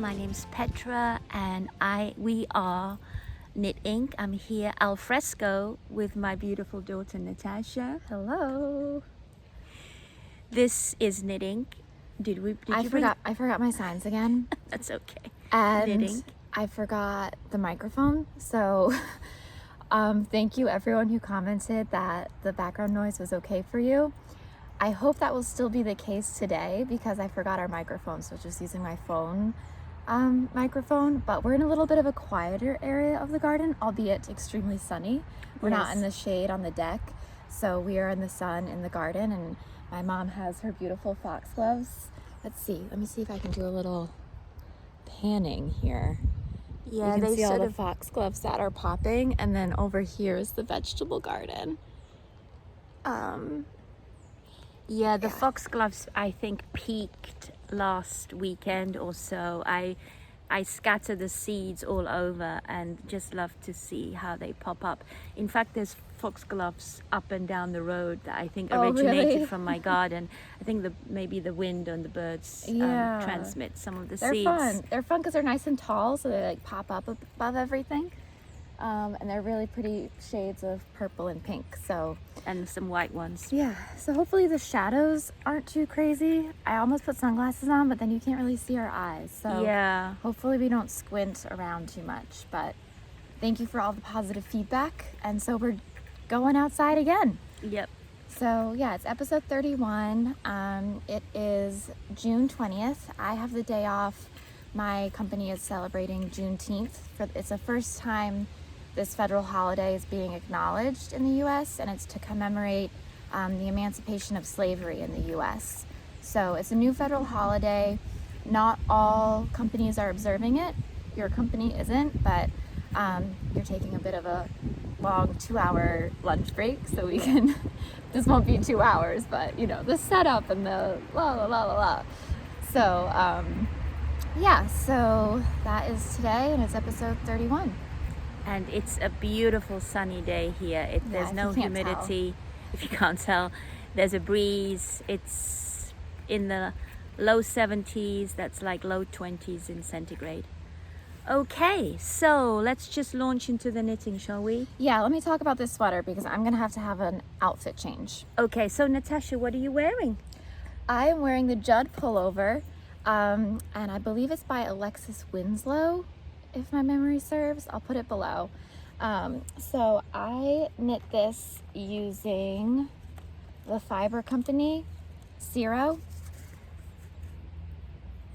My name's Petra, and we are Knit Ink. I'm here al fresco with my beautiful daughter Natasha. Hello. This is Knit Ink. I forgot my signs again. That's okay. And Knit Ink. I forgot the microphone. So thank you everyone who commented that the background noise was okay for you. I hope that will still be the case today because I forgot our microphone, so just using my phone microphone. But we're in a little bit of a quieter area of the garden, albeit extremely sunny. We're not in the shade on the deck, so we are in the sun in the garden, and my mom has her beautiful foxgloves. Let me see if I can do a little panning here. Yeah, you can they see all sort the of foxgloves that are popping, and then over here is the vegetable garden. Yeah, the foxgloves I think peaked last weekend or so. I scatter the seeds all over and just love to see how they pop up. In fact, there's foxgloves up and down the road that I think originated from my garden. I think maybe the wind and the birds transmit some of the seeds. They're fun because they're nice and tall, so they like pop up above everything. And they're really pretty shades of purple and pink. And some white ones. Yeah, so hopefully the shadows aren't too crazy. I almost put sunglasses on, but then you can't really see our eyes. So yeah, hopefully we don't squint around too much. But thank you for all the positive feedback. And so we're going outside again. Yep. So yeah, it's episode 31. It is June 20th. I have the day off. My company is celebrating Juneteenth. It's the first time this federal holiday is being acknowledged in the U.S., and it's to commemorate the emancipation of slavery in the U.S. So it's a new federal holiday. Not all companies are observing it. Your company isn't, but you're taking a bit of a long 2-hour lunch break, so we can, this won't be 2 hours, but you know, the setup and the la la la la la. So yeah, so that is today, and it's episode 31. And it's a beautiful sunny day here. There's no humidity, if you can't tell. There's a breeze. It's in the low 70s. That's like low 20s in centigrade. Okay, so let's just launch into the knitting, shall we? Yeah, let me talk about this sweater because I'm gonna have to have an outfit change. Okay, so Natasha, what are you wearing? I am wearing the Judd pullover, and I believe it's by Alexis Winslow, if my memory serves. I'll put it below. So I knit this using the fiber company, Cirro.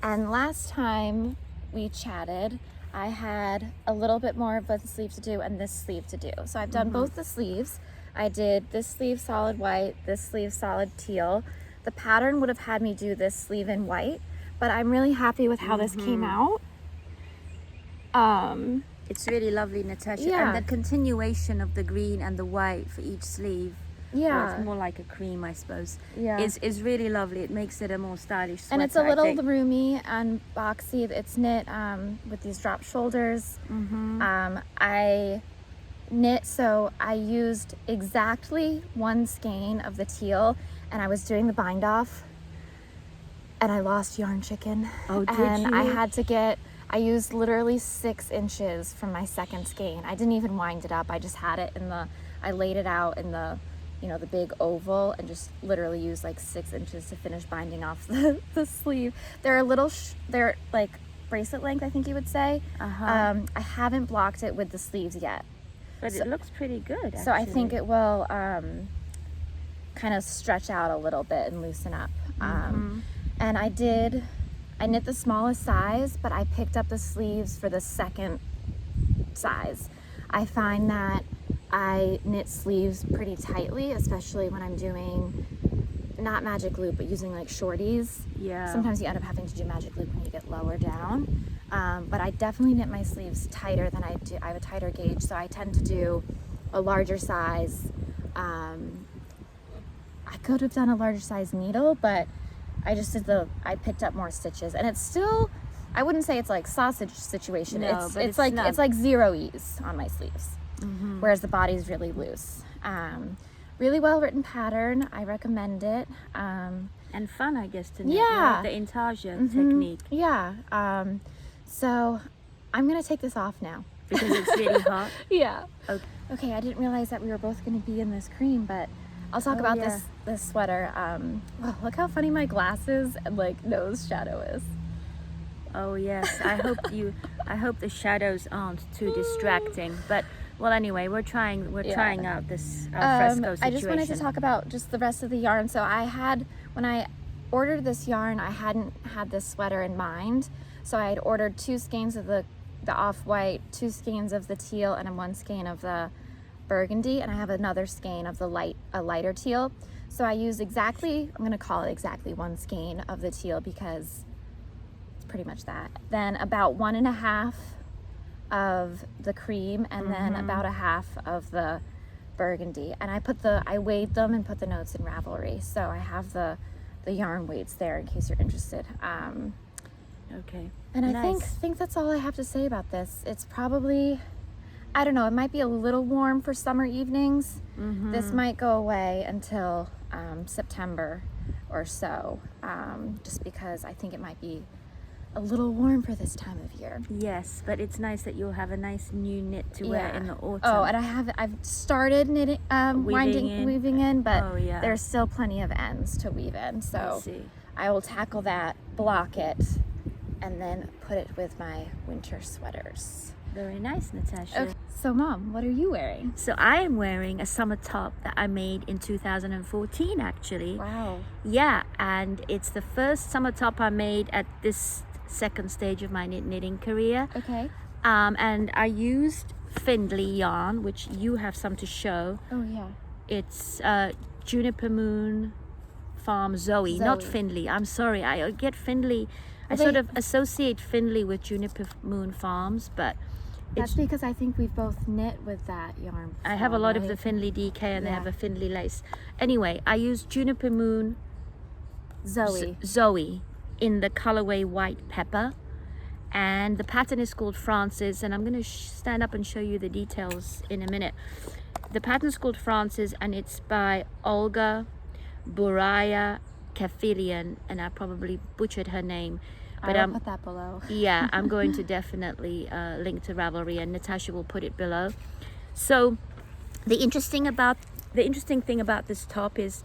And last time we chatted, I had a little bit more of the sleeve to do and this sleeve to do. So I've done both the sleeves. I did this sleeve solid white, this sleeve solid teal. The pattern would have had me do this sleeve in white, but I'm really happy with how this came out. It's really lovely, Natasha. Yeah. And the continuation of the green and the white for each sleeve. Yeah. Well, it's more like a cream, I suppose. Yeah. Is really lovely. It makes it a more stylish sweater. And it's a little roomy and boxy. It's knit with these drop shoulders. I knit, so I used exactly one skein of the teal, and I was doing the bind off, and I lost yarn chicken. Oh, did and you? I used literally 6 inches from my second skein. I didn't even wind it up. I just had it I laid it out in the, you know, the big oval, and just literally used like 6 inches to finish binding off the sleeve. They're they're like bracelet length, I think you would say. I haven't blocked it with the sleeves yet. But it looks pretty good, actually. So I think it will kind of stretch out a little bit and loosen up. And I knit the smallest size, but I picked up the sleeves for the second size. I find that I knit sleeves pretty tightly, especially when I'm doing not magic loop, but using like shorties. Yeah. Sometimes you end up having to do magic loop when you get lower down. But I definitely knit my sleeves tighter than I do. I have a tighter gauge, so I tend to do a larger size. I could have done a larger size needle, but I just I picked up more stitches, and it's still, I wouldn't say it's like sausage situation. No, it's like zero ease on my sleeves, whereas the body's really loose. Really well written pattern. I recommend it. And fun, I guess, to knit. Yeah. The intarsia technique. Yeah. So I'm gonna take this off now. Because it's really hot. Yeah. Okay. Okay, I didn't realize that we were both gonna be in this cream, but I'll talk about yeah. this sweater. Oh, look how funny my glasses and like nose shadow is. Oh yes, I hope the shadows aren't too distracting. But well, anyway, we're trying out this fresco situation. I just wanted to talk about just the rest of the yarn. So when I ordered this yarn, I hadn't had this sweater in mind. So I had ordered 2 skeins of the off-white, 2 skeins of the teal, and 1 skein of the burgundy, and I have another skein of the lighter teal. So I used I'm gonna call it exactly 1 skein of the teal because pretty much that. Then about 1.5 of the cream, and then about 1/2 of the burgundy. And I weighed them and put the notes in Ravelry. So I have the yarn weights there in case you're interested. Okay. And I nice. think that's all I have to say about this. It's probably, I don't know, it might be a little warm for summer evenings. This might go away until September or so, just because I think it might be a little warm for this time of year. Yes, but it's nice that you'll have a nice new knit to wear in the autumn. Oh, and I've started knitting, weaving in, but there's still plenty of ends to weave in. So I will tackle that, block it, and then put it with my winter sweaters. Very nice, Natasha. Okay. So Mom, what are you wearing? So I am wearing a summer top that I made in 2014 actually. Wow. Yeah, and it's the first summer top I made at this second stage of my knitting career. Okay. And I used Findley yarn, which you have some to show. Oh yeah. It's Juniper Moon Farm Zoey, not Findley. I'm sorry, I get Findley. I sort of associate Findley with Juniper Moon Farms, but that's because I think we've both knit with that yarn before, I have a lot of the Findley DK and they have a Findley lace. Anyway, I used Juniper Moon Zoey in the colorway White Pepper, and the pattern is called Francis, and I'm going to stand up and show you the details in a minute. The pattern is called Francis, and it's by Olga Buraya Kafilian, and I probably butchered her name, but I'll put that below. Yeah, I'm going to definitely link to Ravelry, and Natasha will put it below. So the interesting thing about this top is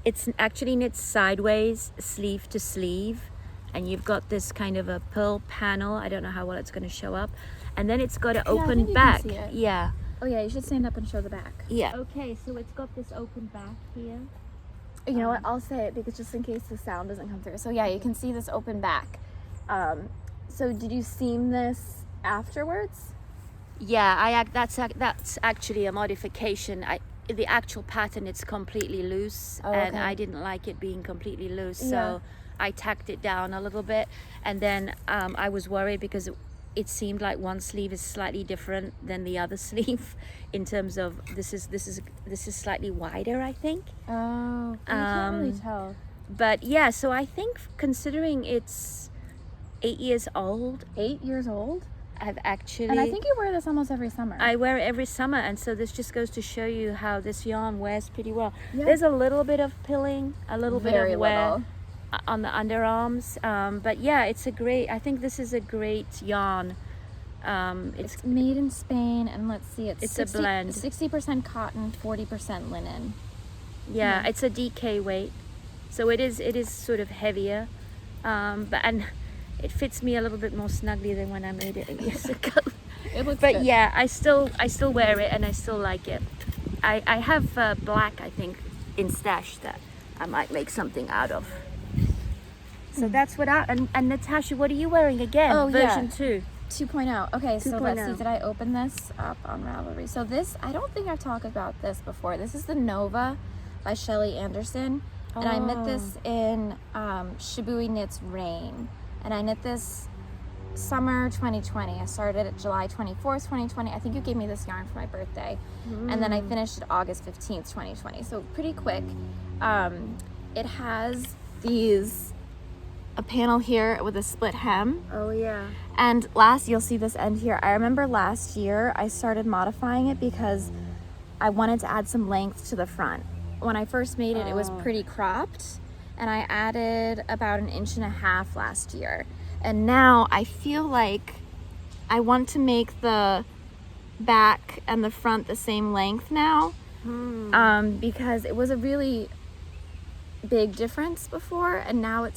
it's actually knit sideways, sleeve to sleeve, and you've got this kind of a pearl panel. I don't know how well it's going to show up, and then it's got an open back. Yeah. Oh yeah, you should stand up and show the back. Yeah. Okay, so it's got this open back here. You know what? I'll say it because just in case the sound doesn't come through. So yeah, you can see this open back. So did you seam this afterwards? Yeah, that's actually a modification. The actual pattern, it's completely loose, and I didn't like it being completely loose, so I tacked it down a little bit, and then I was worried because it seemed like one sleeve is slightly different than the other sleeve in terms of this is slightly wider, I think. Oh, you can't really tell. But yeah, so I think considering it's 8 years old. 8 years old? I've actually... And I think you wear this almost every summer. I wear it every summer, and so this just goes to show you how this yarn wears pretty well. Yeah. There's a little bit of pilling, a little bit of wear little on the underarms, but yeah, I think this is a great yarn. It's made in Spain, and let's see, it's a blend. 60% cotton, 40% linen. Yeah, it's a DK weight, so it is sort of heavier, and it fits me a little bit more snugly than when I made it years ago. It looks but good. Yeah, I still wear it, and I still like it. I have black, I think, in stash that I might make something out of. So that's what and Natasha, what are you wearing again? Oh, version 2. 2.0. Okay, so let's see. 2.0. Did I open this up on Ravelry? So this, I don't think I've talked about this before. This is the Nova by Shelley Anderson. And I knit this in Shibui Knits Rain. And I knit this summer 2020. I started at July 24th, 2020. I think you gave me this yarn for my birthday. And then I finished it August 15th, 2020. So pretty quick. It has a panel here with a split hem. Oh yeah. And you'll see this end here. I remember last year I started modifying it because I wanted to add some length to the front. When I first made it, it was pretty cropped, and I added about 1.5 inches last year. And now I feel like I want to make the back and the front the same length now. Because it was a really big difference before, and now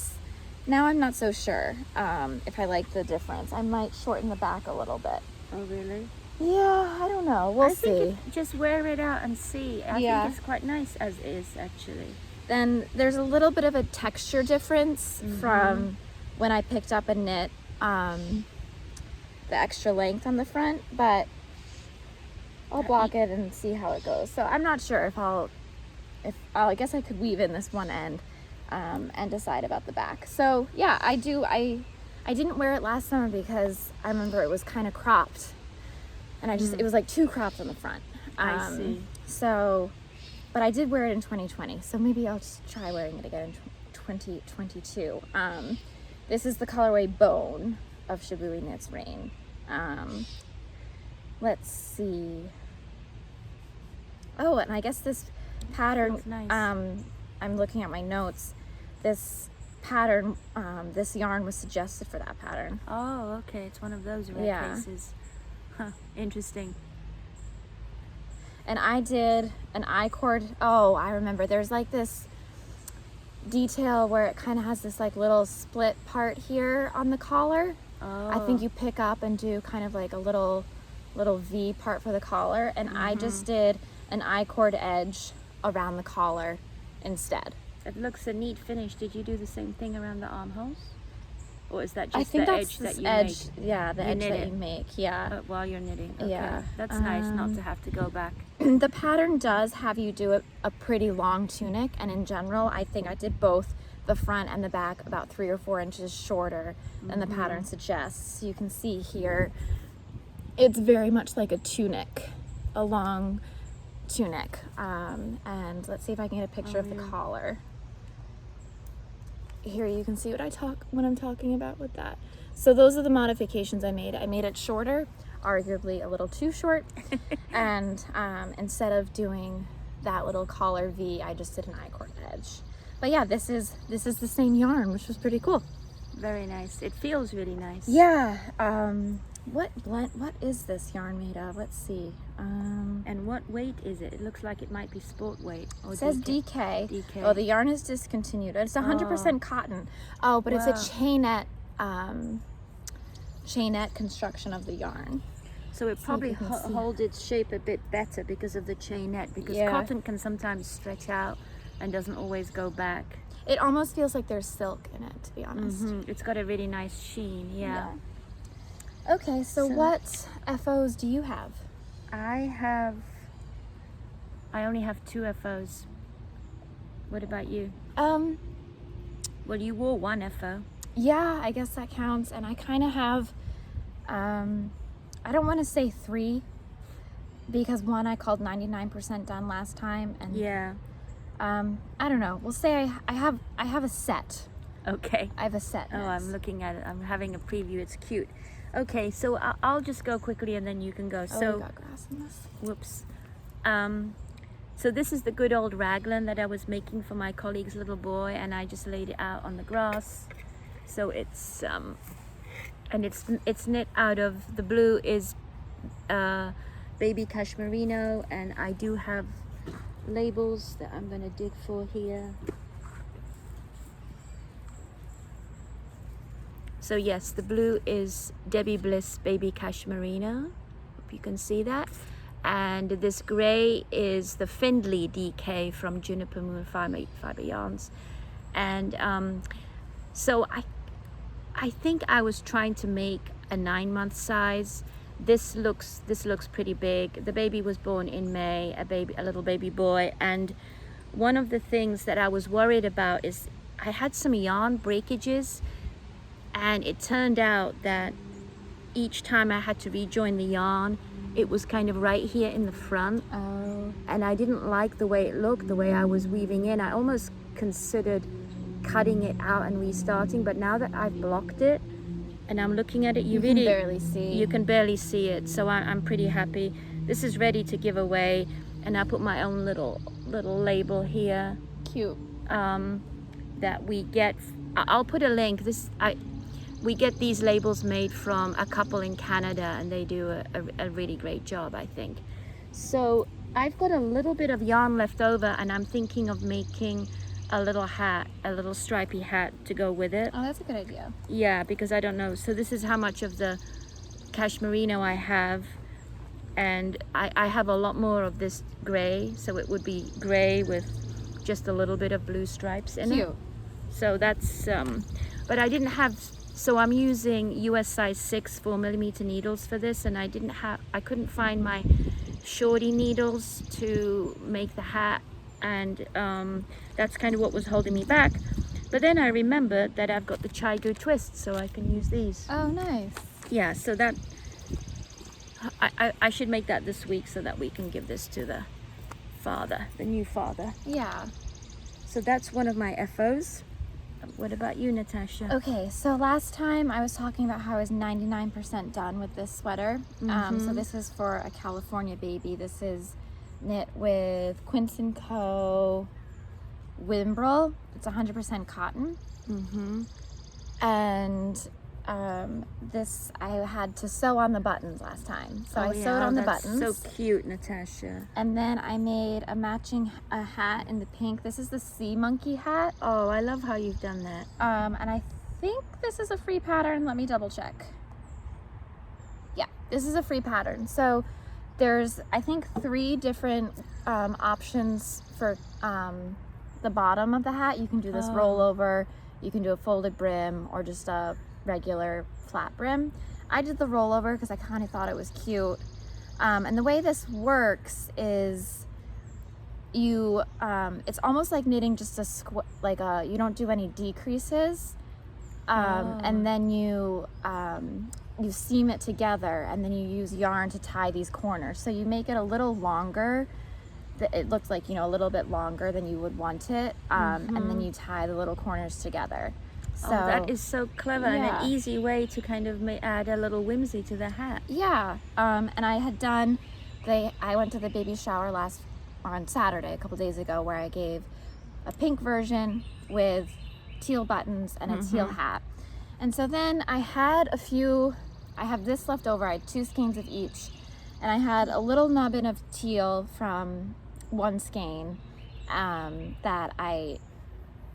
I'm not so sure if I like the difference. I might shorten the back a little bit. Oh, really? Yeah, I don't know. We'll see. Just wear it out and see. I think it's quite nice as is, actually. Then there's a little bit of a texture difference from when I picked up and knit the extra length on the front, but I'll block it and see how it goes. So I'm not sure if I guess I could weave in this one end and decide about the back. So yeah, I didn't wear it last summer because I remember it was kind of cropped, and it was like too cropped on the front. I see. So, but I did wear it in 2020, so maybe I'll just try wearing it again in 2022. This is the colorway Bone of Shibui Knits Rain. Let's see. Oh, and I guess this pattern, nice. I'm looking at my notes. This pattern, this yarn was suggested for that pattern. Oh, okay. It's one of those rare cases. Huh. Interesting. And I did an I-cord. Oh, I remember. There's like this detail where it kind of has this like little split part here on the collar. Oh. I think you pick up and do kind of like a little V part for the collar, and I just did an I-cord edge around the collar instead. It looks a neat finish. Did you do the same thing around the armholes? Or is that just I think the that's edge this that you edge, make? yeah, the edge knit that it? you make, yeah. While you're knitting. Okay. Yeah. That's nice not to have to go back. The pattern does have you do a pretty long tunic, and in general, I think I did both the front and the back about 3 or 4 inches shorter than the pattern suggests. You can see here, it's very much like a tunic, a long tunic. And let's see if I can get a picture of the collar. Here you can see what I'm talking about with that. So those are the modifications I made. I made it shorter, arguably a little too short, and instead of doing that little collar V, I just did an I-cord edge. But yeah, this is the same yarn, which was pretty cool. Very nice. It feels really nice. Yeah. What is this yarn made of? Let's see. And what weight is it? It looks like it might be sport weight. Or It says DK. DK. Oh, the yarn is discontinued. It's 100% cotton. Oh, but it's a chainette construction of the yarn. So it probably holds its shape a bit better because of the chainette, because cotton can sometimes stretch out and doesn't always go back. It almost feels like there's silk in it, to be honest. It's got a really nice sheen, yeah. Okay, so what FOs do you have? I only have 2 FOs. What about you? Well, you wore 1 FO. Yeah, I guess that counts. And I kind of have, I don't want to say 3, because 1 I called 99% done last time, and I don't know. We'll say I have a set. Okay. I have a set. Oh, I'm looking at it. I'm having a preview. It's cute. Okay, so I'll just go quickly and then you can go. So, we got grass in this. Whoops. So this is the good old raglan that I was making for my colleague's little boy, and I just laid it out on the grass. So it's and it's knit out of, the blue is baby cashmerino, and I do have labels that I'm gonna dig for here. So yes, the blue is Debbie Bliss Baby Cashmerino. Hope you can see that. And this gray is the Findley DK from Juniper Moon Fiber Yarns. And so I think I was trying to make a 9-month size. This looks pretty big. The baby was born in May, a little baby boy. And one of the things that I was worried about is I had some yarn breakages. And it turned out that each time I had to rejoin the yarn, it was kind of right here in the front. Oh. And I didn't like the way it looked, the way I was weaving in. I almost considered cutting it out and restarting, but now that I've blocked it and I'm looking at it, you really can barely see. You can barely see it, so I'm pretty happy. This is ready to give away, and I put my own little label here. Cute. That we get. I'll put a link. we get these labels made from a couple in Canada, and they do a really great job, I think. So I've got a little bit of yarn left over, and I'm thinking of making a little hat, a little stripy hat to go with it. Oh, that's a good idea. Yeah, because I don't know. So this is how much of the cashmerino I have, and I have a lot more of this gray, so it would be gray with just a little bit of blue stripes in Cute. it. So that's but I didn't have, so I'm using US size 6 4mm needles for this, and I couldn't find my shorty needles to make the hat, and that's kind of what was holding me back. But then I remembered that I've got the Chaigu twists, so I can use these. Oh, nice. Yeah, so that I should make that this week so that we can give this to the father, the new father. Yeah. So that's one of my FOs. What about you, Natasha? Okay, so last time I was talking about how I was 99% done with this sweater. So this is for a California baby. This is knit with Quince & Co. Whimbrel. It's 100% cotton. And this, I had to sew on the buttons last time. So I sewed on the buttons. So cute, Natasha. And then I made a matching hat in the pink. This is the sea monkey hat. Oh, I love how you've done that. And I think this is a free pattern. Let me double check. Yeah, this is a free pattern. So there's, I think, 3 different options for the bottom of the hat. You can do this rollover, you can do a folded brim, or just a regular flat brim. I did the rollover because I kind of thought it was cute. And the way this works is you, it's almost like knitting just a you don't do any decreases. And then you seam it together, and then you use yarn to tie these corners. So you make it a little longer. It looks like, you know, a little bit longer than you would want it. And then you tie the little corners together. So that is so clever, and an easy way to kind of add a little whimsy to the hat. Yeah. And I had done, I went to the baby shower on Saturday, a couple days ago, where I gave a pink version with teal buttons and a teal hat. And so then I had I have this left over. I had 2 skeins of each, and I had a little nubbin of teal from one skein that I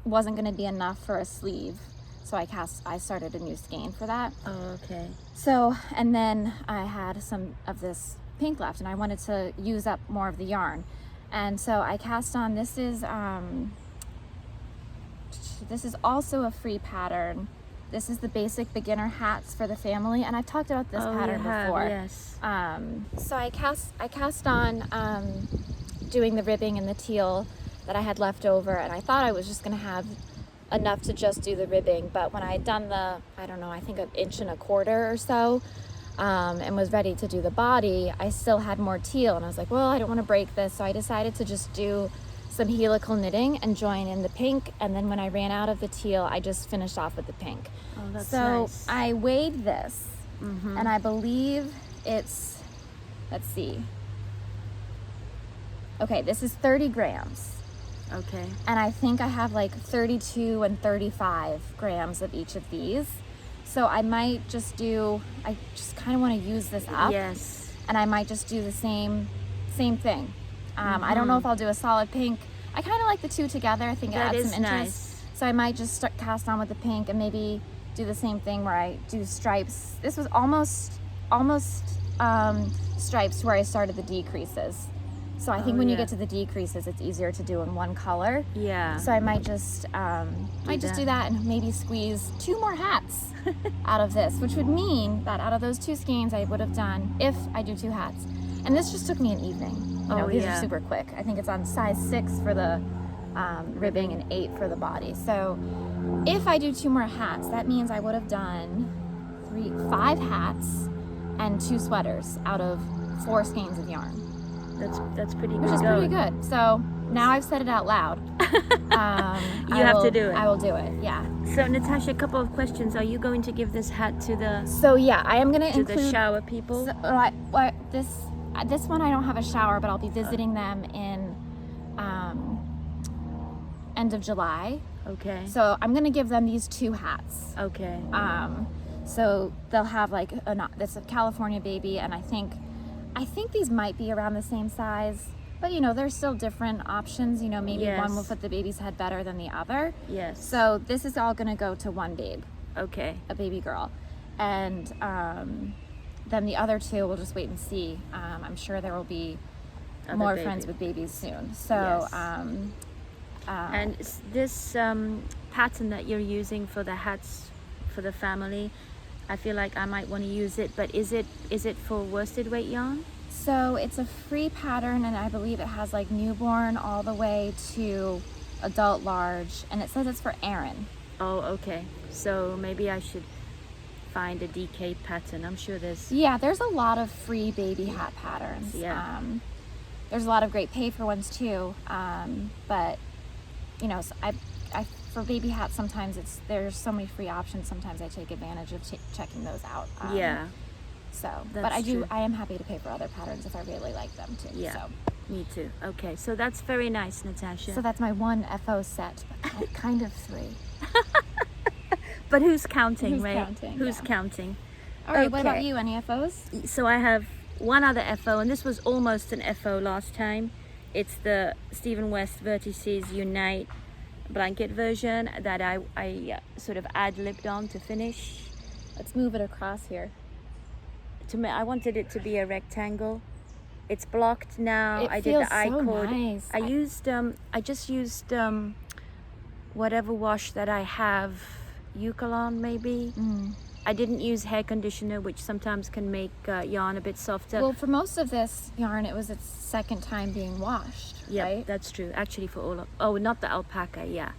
wasn't going to be enough for a sleeve, so I started a new skein for that. Oh, okay. So, and then I had some of this pink left, and I wanted to use up more of the yarn, and so I cast on, this is also a free pattern. This is the basic beginner hats for the family, and I've talked about this pattern before. Yes. So I cast on doing the ribbing and the teal that I had left over, and I thought I was just gonna have enough to just do the ribbing, but when I had done the, I don't know, I think 1.25 inches or so, and was ready to do the body, I still had more teal, and I was like, well, I don't want to break this, so I decided to just do some helical knitting and join in the pink, and then when I ran out of the teal, I just finished off with the pink. Oh, that's so nice. I weighed this, and I believe it's, let's see, okay, this is 30 grams. Okay. And I think I have like 32 and 35 grams of each of these. So I might just I just kind of want to use this up. Yes. And I might just do the same thing. I don't know if I'll do a solid pink. I kind of like the 2 together. I think it adds some interest. Nice. So I might just cast on with the pink and maybe do the same thing where I do stripes. This was almost stripes where I started the decreases. So I think when you get to the decreases, it's easier to do in one color. Yeah. So I might just do that and maybe squeeze 2 more hats out of this, which would mean that out of those 2 skeins I would have done, if I do 2 hats. And this just took me an evening. You know, these are super quick. I think it's on size 6 for the ribbing and 8 for the body. So if I do 2 more hats, that means I would have done 5 hats and 2 sweaters out of 4 skeins of yarn. That's pretty good. Which is pretty good. So now I've said it out loud. You have to do it. I will do it. Yeah. So Natasha, a couple of questions. Are you going to give this hat to the? So yeah, I am going to include the shower people. So, this one I don't have a shower, but I'll be visiting them in end of July. Okay. So I'm gonna give them these 2 hats. Okay. So they'll have like that's a California baby, and I think these might be around the same size, but you know, there's still different options. You know, maybe Yes. one will fit the baby's head better than the other. Yes. So this is all gonna go to one babe, Okay. a baby girl, and then the other 2 we'll just wait and see. I'm sure there will be Other more baby. friends with babies soon. So Yes. And this pattern that you're using for the hats for the family, I feel like I might want to use it, but is it for worsted weight yarn? So it's a free pattern, and I believe it has like newborn all the way to adult large, and it says it's for Erin. Oh, okay. So maybe I should find a DK pattern. I'm sure there's... Yeah, there's a lot of free baby hat patterns. Yeah. There's a lot of great pay for ones too, but you know, so I for baby hats sometimes there's so many free options. Sometimes I take advantage of checking those out. Yeah. So, but That's true. I am happy to pay for other patterns if I really like them too. Yeah. So. Me too. Okay, so that's very nice, Natasha. So that's my 1 FO set, but kind of 3. But who's counting, Who's right? counting, Who's yeah. counting? All right, what about Okay. you? Any FOs? So I have one other FO, and this was almost an FO last time. It's the Stephen West Vertices Unite blanket version that I sort of ad-libbed on to finish. Let's move it across here. I wanted it to be a rectangle. It's blocked now. It I feels did the I so cord. nice. I just used whatever wash that I have, Eucalyptus maybe. I didn't use hair conditioner, which sometimes can make yarn a bit softer. Well, for most of this yarn, it was its 2nd time being washed, Yeah, right? that's true. Actually, for all of... Oh, not the alpaca, yeah.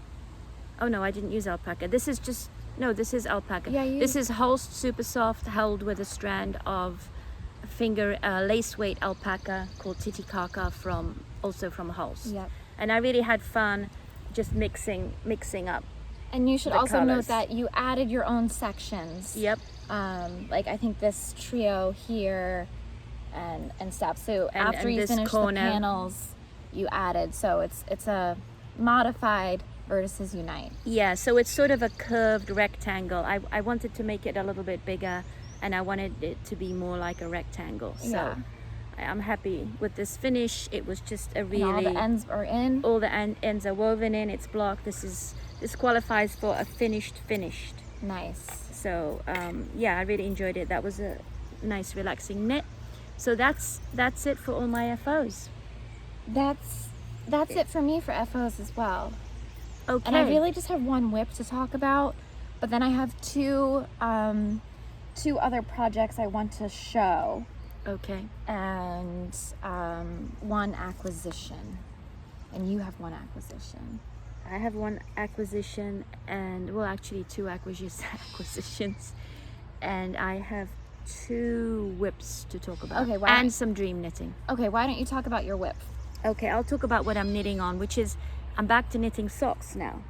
Oh, no, I didn't use alpaca. This is just... No, this is alpaca. Yeah, This is Holst Super Soft, held with a strand of lace weight alpaca called Titicaca also from Holst. Yep. And I really had fun just mixing up. And you should The also colours. note that you added your own sections. Yep. Like I think this trio here and stuff. So And after you this finish corner. the panels, you added. So it's a modified Vertices Unite. Yeah, so it's sort of a curved rectangle. I wanted to make it a little bit bigger, and I wanted it to be more like a rectangle. So Yeah. I'm happy with this finish. It was just a And really... all the ends are in. all the ends are woven in. It's blocked. This qualifies for a finished. Nice. So yeah, I really enjoyed it. That was a nice relaxing knit. So that's it for all my FOs. That's it for me for FOs as well. Okay. And I really just have one whip to talk about, but then I have two other projects I want to show, Okay. and one acquisition, and you have one acquisition. I have one acquisition, and well, actually two acquisitions, and I have 2 whips to talk about. Okay, and some dream knitting. Okay, why don't you talk about your whip? Okay, I'll talk about what I'm knitting on, which is I'm back to knitting socks now.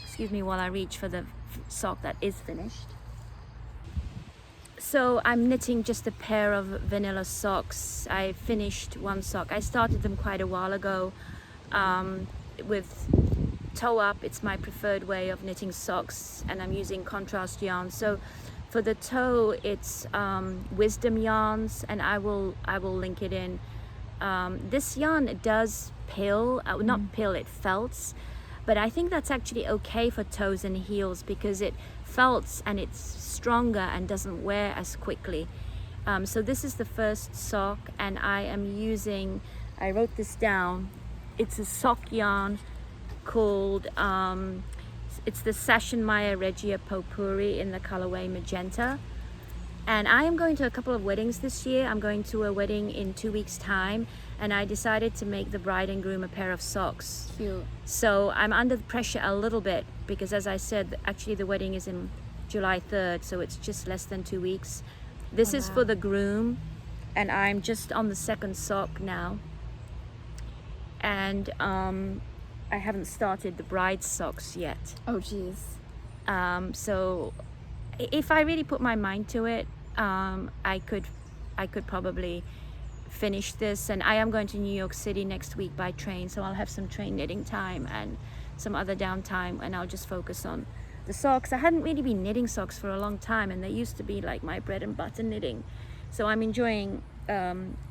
Excuse me while I reach for the sock that is finished. So I'm knitting just a pair of vanilla socks. I finished one sock. I started them quite a while ago with toe up. It's my preferred way of knitting socks, and I'm using contrast yarn. So for the toe, it's Wisdom yarns, and I will link it in. This yarn does pill, not pill, it felts, but I think that's actually okay for toes and heels because it felts and it's stronger and doesn't wear as quickly. So this is the first sock, and I wrote this down, it's a sock yarn called, it's the Sashenmeyer Regia Potpourri in the colorway Magenta. And I am going to a couple of weddings this year. I'm going to a wedding in 2 weeks' time, and I decided to make the bride and groom a pair of socks. Cute. So I'm under pressure a little bit because, as I said, actually the wedding is in July 3rd, so it's just less than 2 weeks. This is for the groom, and I'm just on the second sock now. And I haven't started the bride's socks yet. Oh, geez. So if I really put my mind to it, I could probably finish this. And I am going to New York City next week by train, so I'll have some train knitting time and some other downtime, and I'll just focus on the socks. I hadn't really been knitting socks for a long time, and they used to be like my bread and butter knitting. So I'm enjoying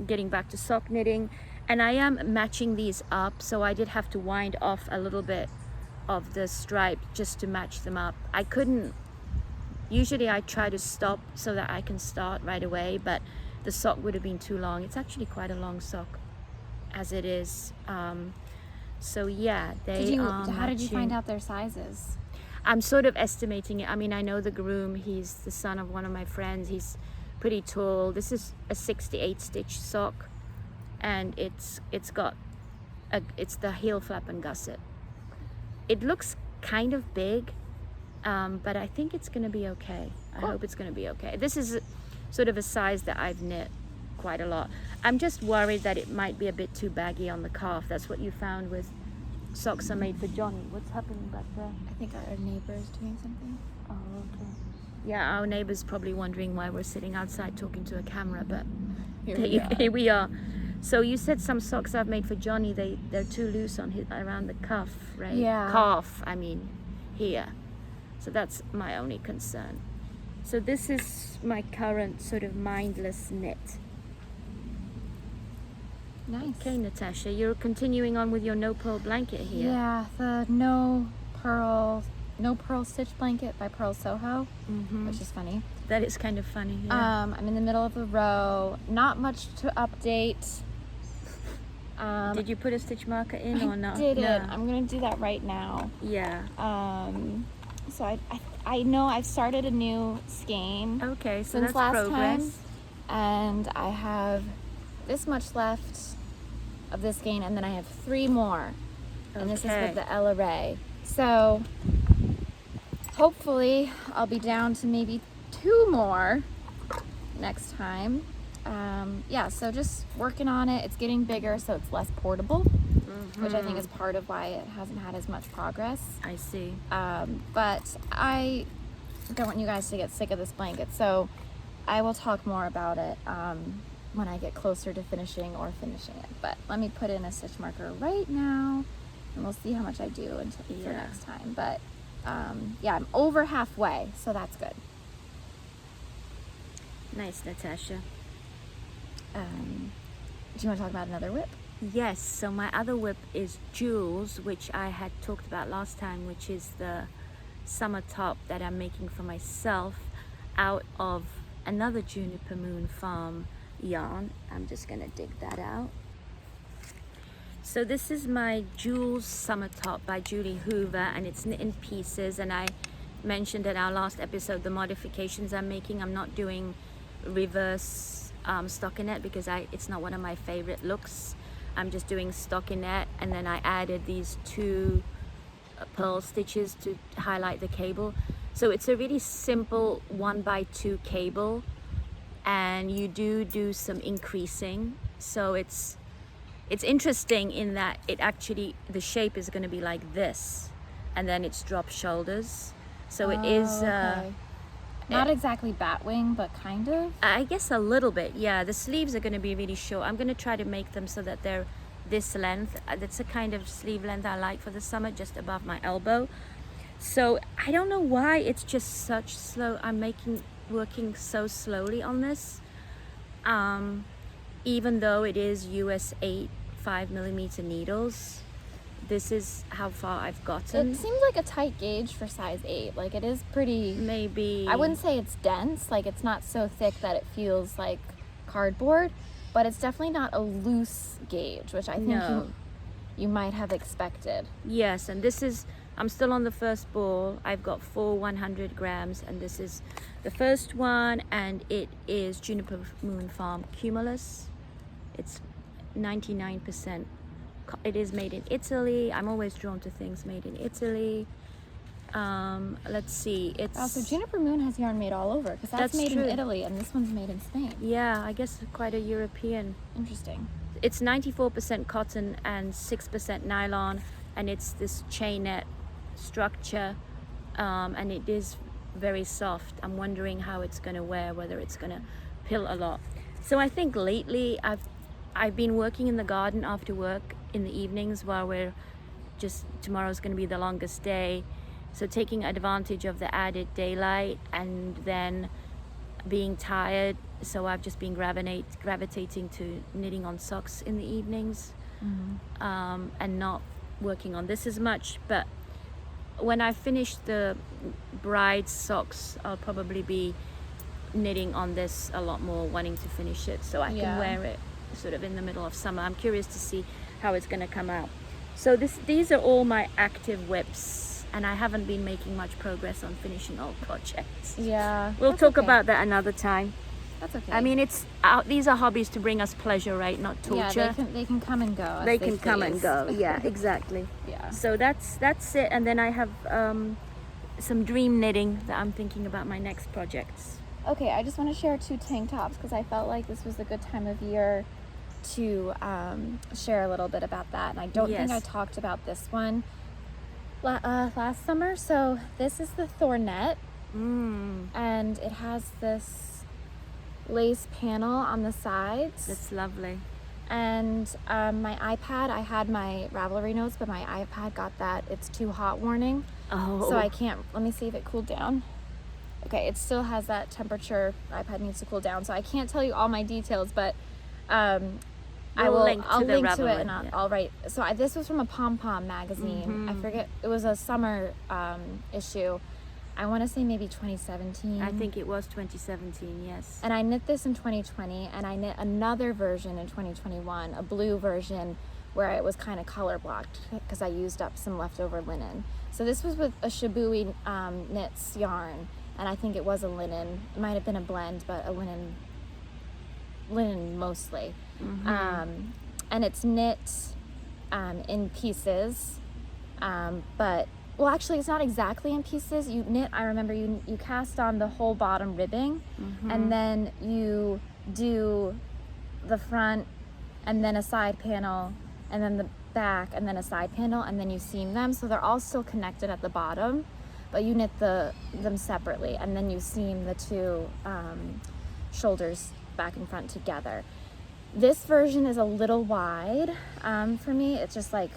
getting back to sock knitting, and I am matching these up. So I did have to wind off a little bit of the stripe just to match them up. I couldn't, usually I try to stop so that I can start right away, but the sock would have been too long. It's actually quite a long sock as it is. So yeah, they are how did you matching. find out their sizes? I'm sort of estimating it. I mean, I know the groom, he's the son of one of my friends. He's pretty tall. This is a 68 stitch sock, and it's the heel flap and gusset. It looks kind of big, but I think it's gonna be okay. I hope it's gonna be okay. This is sort of a size that I've knit quite a lot. I'm just worried that it might be a bit too baggy on the calf. That's what you found with socks are made for Johnny. What's happening back there? I think our neighbor is doing something. Oh, okay. Yeah, our neighbor's probably wondering why we're sitting outside talking to a camera, but here we are. So you said some socks I've made for Johnny, they're too loose on around the cuff, right? Yeah. Calf, I mean, here. So that's my only concern. So this is my current sort of mindless knit. Nice. Okay, Natasha, you're continuing on with your no-purl blanket here. Yeah, the no-purl stitch blanket by Purl Soho, which is funny. That is kind of funny. Yeah. I'm in the middle of the row. Not much to update. Did you put a stitch marker in or not? I didn't. No. I'm gonna do that right now. Yeah. So I know I've started a new skein. Okay, so since that's last progress. time, and I have this much left of this skein, and then I have 3 more, and this is with the Ella Ray. So hopefully I'll be down to maybe 2 more next time. Yeah, so just working on it. It's getting bigger, so it's less portable, which I think is part of why it hasn't had as much progress. I see. But I don't want you guys to get sick of this blanket, so I will talk more about it when I get closer to finishing it. But let me put in a stitch marker right now, and we'll see how much I do for next time. But yeah, I'm over halfway, so that's good. Nice, Natasha. Do you want to talk about another whip? Yes, so my other whip is Jules, which I had talked about last time, which is the summer top that I'm making for myself out of another Juniper Moon Farm yarn. I'm just gonna dig that out. So this is my Jules summer top by Julie Hoover, and it's knit in pieces, and I mentioned in our last episode the modifications I'm making. I'm not doing reverse stockinette because it's not one of my favorite looks. I'm just doing stockinette, and then I added these 2 purl stitches to highlight the cable. So it's a really simple 1x2 cable, and you do some increasing. So it's interesting in that it actually, the shape is going to be like this, and then it's drop shoulders. So it is okay. Not exactly batwing, but kind of. I guess a little bit, yeah. The sleeves are going to be really short. I'm going to try to make them so that they're this length. That's a kind of sleeve length I like for the summer, just above my elbow. So I don't know why it's just such slow. I'm working so slowly on this, even though it is US 8 5mm needles. This is how far I've gotten. It seems like a tight gauge for size 8. Like, it is pretty... Maybe... I wouldn't say it's dense. Like, it's not so thick that it feels like cardboard, but it's definitely not a loose gauge, which I think you might have expected. Yes, and this is... I'm still on the first ball. I've got 4 100 grams, and this is the first one, and it is Juniper Moon Farm Cumulus. It's 99%. It is made in Italy. I'm always drawn to things made in Italy. Let's see. It's so Juniper Moon has yarn made all over, because that's made true. in Italy, and this one's made in Spain. Yeah, I guess quite a European. Interesting. It's 94% cotton and 6% nylon, and it's this chainette structure, and it is very soft. I'm wondering how it's going to wear, whether it's going to pill a lot. So I think lately I've been working in the garden after work in the evenings while we're just tomorrow's going to be the longest day. So taking advantage of the added daylight and then being tired. So I've just been gravitating to knitting on socks in the evenings, and not working on this as much. But when I finish the bride's socks, I'll probably be knitting on this a lot more, wanting to finish it so I can wear it sort of in the middle of summer. I'm curious to see how it's going to come out. So these are all my active whips, and I haven't been making much progress on finishing all projects. Yeah. We'll talk about that another time. That's okay. I mean, these are hobbies to bring us pleasure, right? Not torture. Yeah, they can come and go. They can come and go. Yeah, exactly. Yeah. So that's it. And then I have some dream knitting that I'm thinking about my next projects. Okay, I just want to share 2 tank tops because I felt like this was a good time of year to share a little bit about that. And I don't think I talked about this one last summer. So this is the Thornett, and it has this lace panel on the sides. That's lovely. And my iPad, I had my Ravelry notes, but my iPad got that it's too hot warning. Oh. So I can't, let me see if it cooled down. Okay, it still has that temperature. iPad needs to cool down, so I can't tell you all my details, but I'll link to it, and I'll write. So this was from a Pom Pom magazine. I forget, it was a summer issue. I want to say maybe 2017. I think it was 2017, yes. And I knit this in 2020, and I knit another version in 2021, a blue version where it was kind of color blocked because I used up some leftover linen. So this was with a Shibui knits yarn, and I think it was a linen. It might have been a blend, but a linen mostly. And it's knit in pieces, but well, actually, it's not exactly in pieces. You knit, I remember you cast on the whole bottom ribbing, and then you do the front, and then a side panel, and then the back, and then a side panel, and then you seam them. So they're all still connected at the bottom, but you knit them separately, and then you seam the 2 shoulders back and front together. This version is a little wide for me. It's just like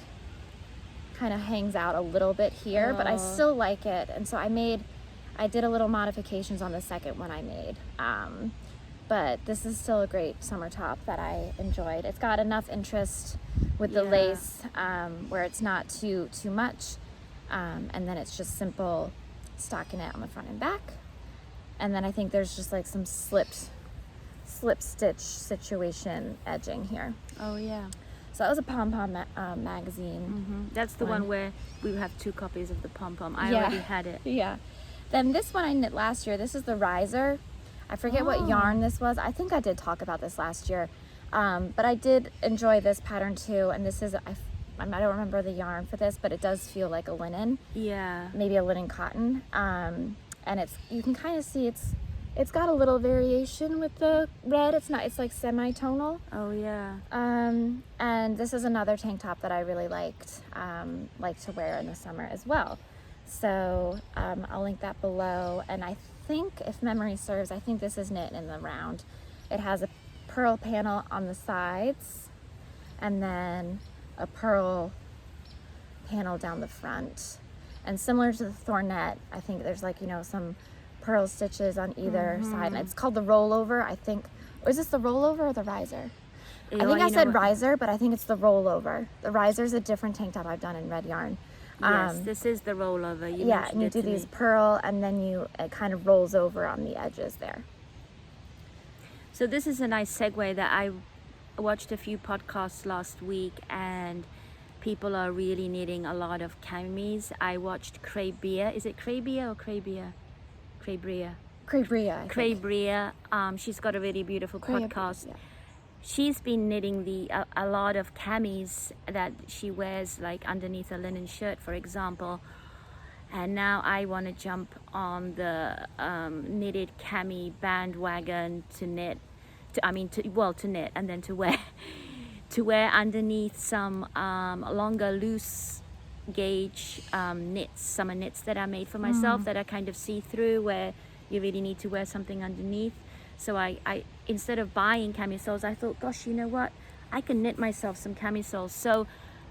kind of hangs out a little bit here, but I still like it. And so I did a little modifications on the second one I made. But this is still a great summer top that I enjoyed. It's got enough interest with the lace where it's not too much. And then it's just simple stockinette on the front and back. And then I think there's just like some slip stitch situation edging here. Oh yeah. So that was a Pom Pom magazine. That's the one where we have 2 copies of the Pom Pom. I already had it. Yeah. Then this one I knit last year. This is the riser. I forget what yarn this was. I think I did talk about this last year. But I did enjoy this pattern too. And this is, I don't remember the yarn for this, but it does feel like a linen. Yeah. Maybe a linen cotton. And you can kind of see it's got a little variation with the red. It's like semi-tonal. Oh yeah. And this is another tank top that I really liked to wear in the summer as well. So I'll link that below. And I think, if memory serves, I think this is knit in the round. It has a purl panel on the sides, and then a purl panel down the front. And similar to the Thornett, I think there's some purl stitches on either side. And it's called the Rollover, I think. Or is this the Rollover or the riser? I think I said riser, but I think it's the Rollover. The riser is a different tank top I've done in red yarn. Yes, this is the Rollover. And you do these purl, and then it kind of rolls over on the edges there. So this is a nice segue that I watched a few podcasts last week, and people are really knitting a lot of camis. I watched Crabria. Is it Crabria or Crabria? Crabria. Crabria. She's got a really beautiful podcast. Yeah. She's been knitting a lot of camis that she wears like underneath a linen shirt, for example. And now I want to jump on the knitted cami bandwagon to knit, to knit and then to wear underneath some longer loose gauge summer knits that I made for myself that are kind of see-through, where you really need to wear something underneath. So I instead of buying camisoles, I thought, gosh, you know what? I can knit myself some camisoles. So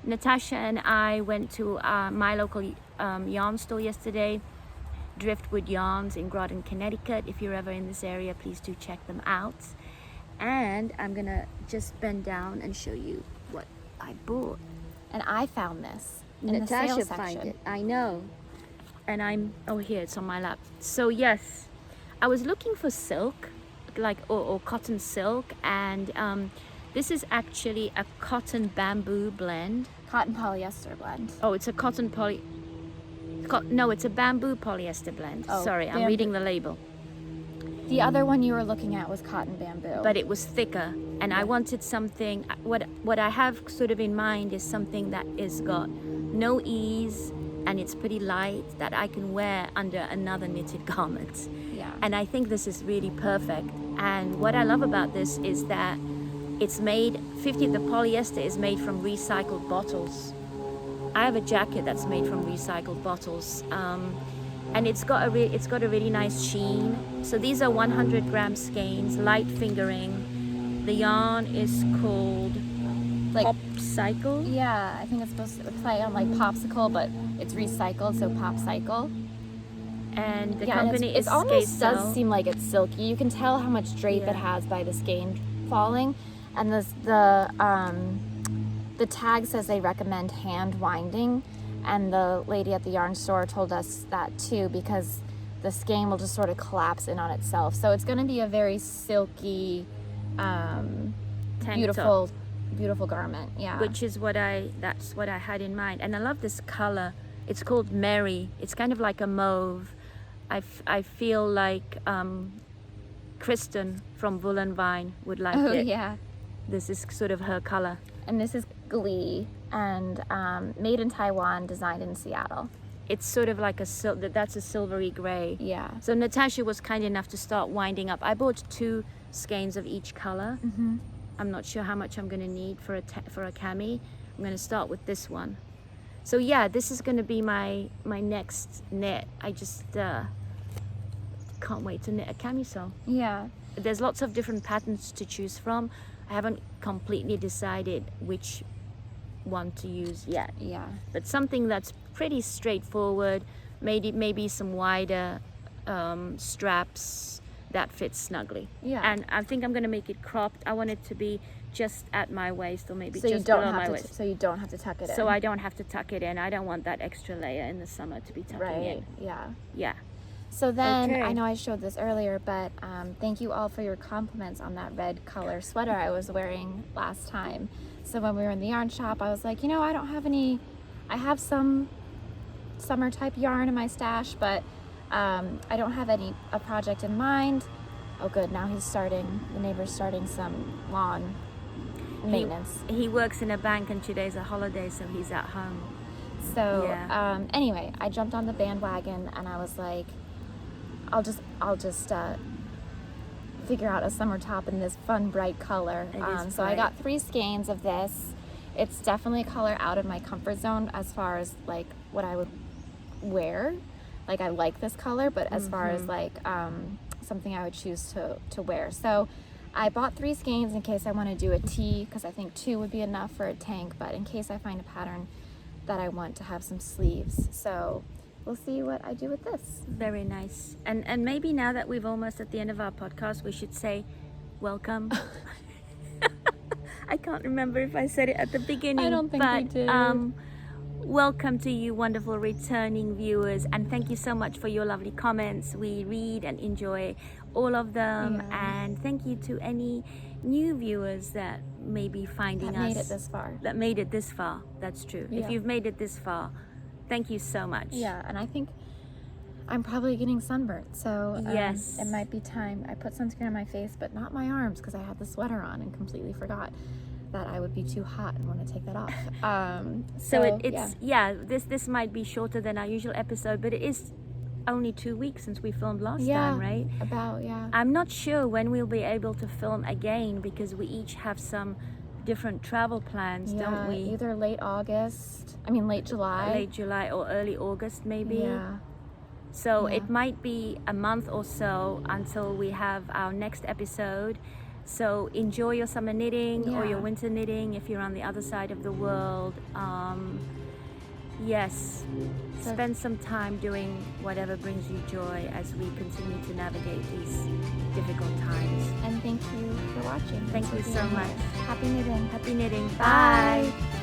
Natasha and I went to my local yarn store yesterday, Driftwood Yarns in Groton, Connecticut. If you're ever in this area, please do check them out. And I'm gonna just bend down and show you what I bought. And I found this in the Natasha sale found section. it, I know. And here, it's on my lap. So yes, I was looking for silk, like or cotton silk, and this is actually a cotton bamboo blend. Cotton polyester blend. Oh, it's a no, it's a bamboo polyester blend. Oh, Sorry, I'm bamboo. reading the label. The other one you were looking at was cotton bamboo. But it was thicker, and I wanted something. What I have sort of in mind is something that is got no ease, and it's pretty light, that I can wear under another knitted garment. Yeah. And I think this is really perfect. And what I love about this is that it's made, the polyester is made from recycled bottles. I have a jacket that's made from recycled bottles, and it's got a really nice sheen. So these are 100 gram skeins, light fingering. The yarn is called Like, Popcycle. yeah, I think it's supposed to play on like popsicle, but it's recycled, so popcycle. And the Yeah, company and is it almost Skate does seem like it's silky. You can tell how much drape it has by the skein falling, and the tag says they recommend hand winding, and the lady at the yarn store told us that too, because the skein will just sort of collapse in on itself. So it's going to be a very silky, beautiful garment. Yeah. Which is that's what I had in mind. And I love this color. It's called Mary. It's kind of like a mauve. I feel like Kristen from Wool and Vine would like Oh it. yeah. This is sort of her color. And this is Glee, and made in Taiwan, designed in Seattle. It's sort of like that's a silvery gray. Yeah. So Natasha was kind enough to start winding up. I bought 2 skeins of each color. Mm-hmm. I'm not sure how much I'm going to need for a cami. I'm going to start with this one. So yeah, this is going to be my next knit. I just can't wait to knit a camisole. Yeah. There's lots of different patterns to choose from. I haven't completely decided which one to use yet. Yeah. But something that's pretty straightforward, maybe some wider straps that fits snugly. Yeah. And I think I'm going to make it cropped. I want it to be just at my waist, or maybe So just below my waist. So you don't have to tuck it in. So I don't have to tuck it in. I don't want that extra layer in the summer to be tucking in. Yeah. Yeah. So then, Okay. I know I showed this earlier, but thank you all for your compliments on that red color sweater I was wearing last time. So when we were in the yarn shop, I was like, I don't have any, I have some summer type yarn in my stash, but I don't have a project in mind. Oh good, now the neighbor's starting some lawn maintenance. He works in a bank, and today's a holiday, so he's at home. So Yeah. Anyway, I jumped on the bandwagon, and I was like, I'll just figure out a summer top in this fun bright color. It is so I bright. got 3 skeins of this. It's definitely a color out of my comfort zone as far as like what I would wear. Like I like this color, but as far as like something I would choose to wear. So I bought 3 skeins in case I want to do a tee, because I think 2 would be enough for a tank, but in case I find a pattern that I want to have some sleeves. So we'll see what I do with this. Very nice. And maybe now that we've almost at the end of our podcast, we should say welcome. I can't remember if I said it at the beginning. I don't think we did. Welcome to you wonderful returning viewers, and thank you so much for your lovely comments. We read and enjoy all of them. Yeah. And thank you to any new viewers that may be finding us. That made it this far. That made it this far. That's true. Yeah. If you've made it this far, thank you so much. Yeah, and I think I'm probably getting sunburnt, so Yes. it might be time. I put sunscreen on my face, but not my arms, because I had the sweater on and completely forgot that I would be too hot and want to take that off. This might be shorter than our usual episode, but it is only 2 weeks since we filmed last time, right? Yeah. I'm not sure when we'll be able to film again, because we each have some different travel plans, don't we? Either late July. Late July or early August, maybe. Yeah. So Yeah. it might be a month or so until we have our next episode. So enjoy your summer knitting or Yeah. your winter knitting if you're on the other side of the world. Yes, So- spend some time doing whatever brings you joy as we continue to navigate these difficult times. And thank you for watching. Thank Thanks you for so being much. here. Happy knitting. Happy knitting. Bye. Bye.